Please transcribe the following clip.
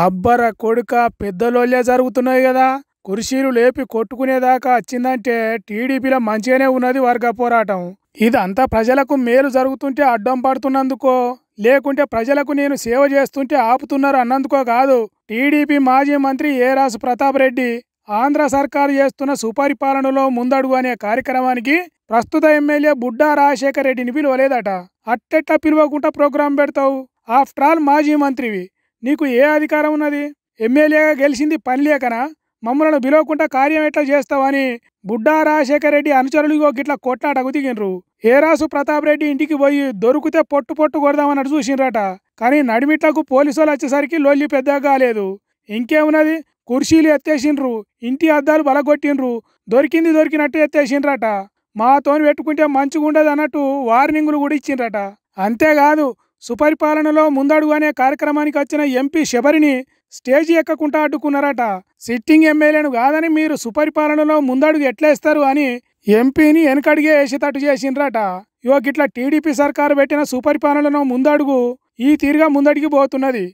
అబ్బర కొడుక పెద్దలోళ్ళే జరుగుతున్నాయి కదా. కుర్చీలు లేపి కొట్టుకునేదాకా వచ్చిందంటే టీడీపీలో మంచిగానే ఉన్నది వర్గ పోరాటం. ఇదంతా ప్రజలకు మేలు జరుగుతుంటే అడ్డం పడుతున్నందుకో, లేకుంటే ప్రజలకు నేను సేవ చేస్తుంటే ఆపుతున్నారు అన్నందుకో కాదు. టీడీపీ మాజీ మంత్రి ఏరాసు ప్రతాప్ రెడ్డి ఆంధ్ర సర్కారు చేస్తున్న సుపరిపాలనలో ముందడుగు అనే కార్యక్రమానికి ప్రస్తుత ఎమ్మెల్యే బుడ్డా రాజశేఖర్ రెడ్డిని పిలువలేదట. అట్టెట్లా పిలువకుండా ప్రోగ్రాం పెడతావు? ఆఫ్టర్ ఆల్ మాజీ మంత్రివి, నీకు ఏ అధికారం ఉన్నది? ఎమ్మెల్యేగా గెలిచింది పని లేకనా? మమ్మల్ని పిలవకుండా కార్యం ఎట్లా చేస్తావని బుడ్డా రాజశేఖర్ రెడ్డి అనుచరులు గిట్లా కొట్లాటకు దిగినరు. ఏరాసు ప్రతాప్ రెడ్డి ఇంటికి పోయి దొరికితే పొట్టు పొట్టు కొడదామన్నట్టు చూసిండ్రట. కానీ నడిమిట్లకు పోలీసులు వచ్చేసరికి లొల్లి పెద్దగా కాలేదు. ఇంకేమున్నది, కుర్చీలు ఎత్తేసిండ్రు, ఇంటి అద్దాలు బలగొట్టిండ్రు, దొరికింది దొరికినట్టు ఎత్తేసిండ్రట. మాతోని పెట్టుకుంటే మంచిగుండదు అన్నట్టు వార్నింగులు కూడా ఇచ్చిండ్రట. అంతేకాదు, సుపరిపాలనలో ముందడుగు అనే కార్యక్రమానికి వచ్చిన ఎంపీ శబరిని స్టేజి ఎక్కకుండా అడ్డుకున్నారట. సిట్టింగ్ ఎమ్మెల్యేను కాదని మీరు సుపరిపాలనలో ముందడుగు ఎట్లేస్తారు అని ఎంపీని వెనకడిగే వేసేటట్టు చేసిండ్రట. గిట్లా టీడీపీ సర్కారు పెట్టిన సుపరిపాలనలో ముందడుగు ఈ తీరుగా ముందడికి పోతున్నది.